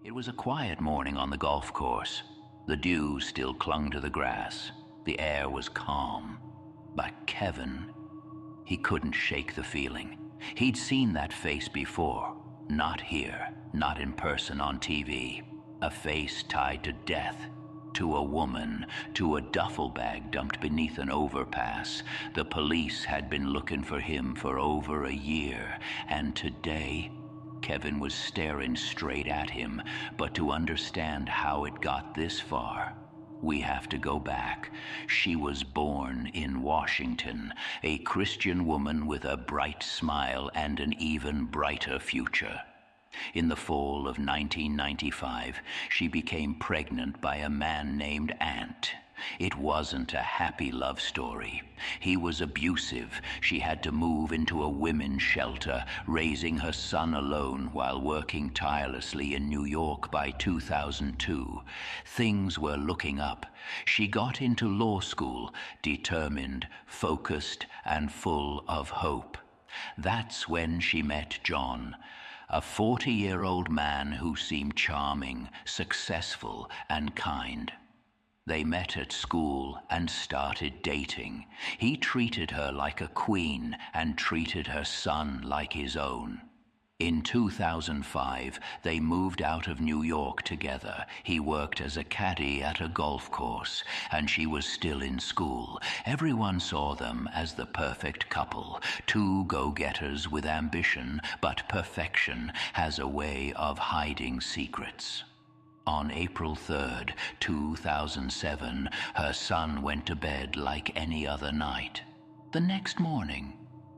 It was a quiet morning on the golf course. The dew still clung to the grass. The air was calm. But Kevin, he couldn't shake the feeling. He'd seen that face before. Not here, not in person on TV. A face tied to death, to a woman, to a duffel bag dumped beneath an overpass. The police had been looking for him for over a year, and today, Kevin was staring straight at him. But to understand how it got this far, we have to go back. She was born in Washington, a Christian woman with a bright smile and an even brighter future. In the fall of 1995, she became pregnant by a man named Ant. It wasn't a happy love story. He was abusive. She had to move into a women's shelter, raising her son alone while working tirelessly in New York by 2002. Things were looking up. She got into law school, determined, focused, and full of hope. That's when she met John, a 40-year-old man who seemed charming, successful, and kind. They met at school and started dating. He treated her like a queen and treated her son like his own. In 2005, they moved out of New York together. He worked as a caddy at a golf course, and she was still in school. Everyone saw them as the perfect couple, two go-getters with ambition, but perfection has a way of hiding secrets. On April 3rd, 2007, her son went to bed like any other night. The next morning,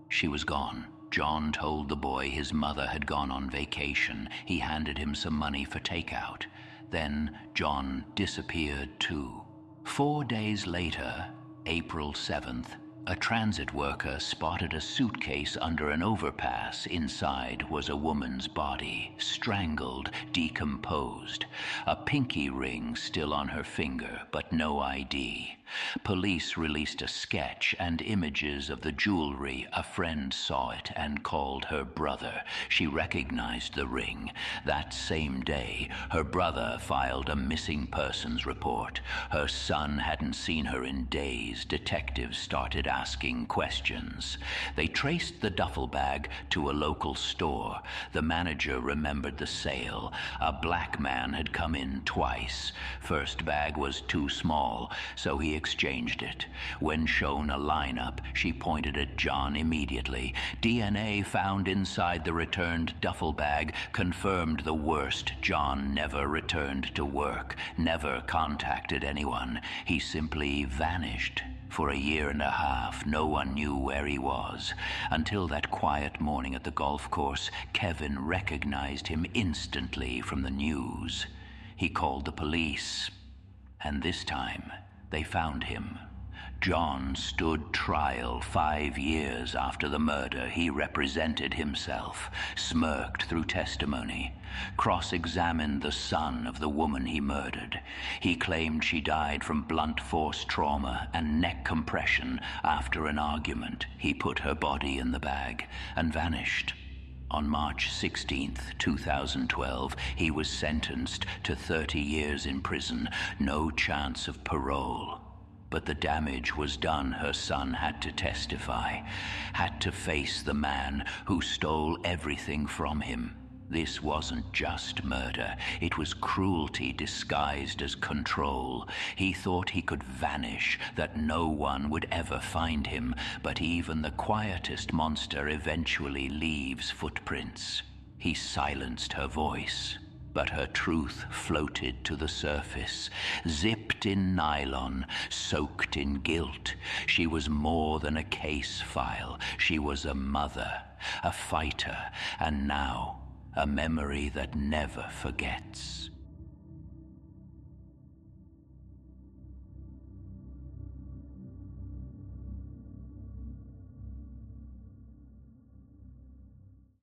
she was gone. John told the boy his mother had gone on vacation. He handed him some money for takeout. Then John disappeared too. 4 days later, April 7th, a transit worker spotted a suitcase under an overpass. Inside was a woman's body, strangled, decomposed. A pinky ring still on her finger, but no ID. Police released a sketch and images of the jewelry. A friend saw it and called her brother. She recognized the ring. That same day, her brother filed a missing persons report. Her son hadn't seen her in days. Detectives started asking questions. They traced the duffel bag to a local store. The manager remembered the sale. A black man had come in twice. First bag was too small, so he exchanged it. When shown a lineup, she pointed at John immediately. DNA found inside the returned duffel bag confirmed the worst. John never returned to work, never contacted anyone. He simply vanished. For a year and a half, no one knew where he was. Until that quiet morning at the golf course, Kevin recognized him instantly from the news. He called the police, and this time, they found him. John stood trial 5 years after the murder. He represented himself, smirked through testimony, cross-examined the son of the woman he murdered. He claimed she died from blunt force trauma and neck compression after an argument. He put her body in the bag and vanished. On March 16th, 2012, he was sentenced to 30 years in prison, no chance of parole. But the damage was done. Her son had to testify, had to face the man who stole everything from him. This wasn't just murder. It was cruelty disguised as control. He thought he could vanish, that no one would ever find him, but even the quietest monster eventually leaves footprints. He silenced her voice, but her truth floated to the surface, zipped in nylon, soaked in guilt. She was more than a case file. She was a mother, a fighter, and now a memory that never forgets.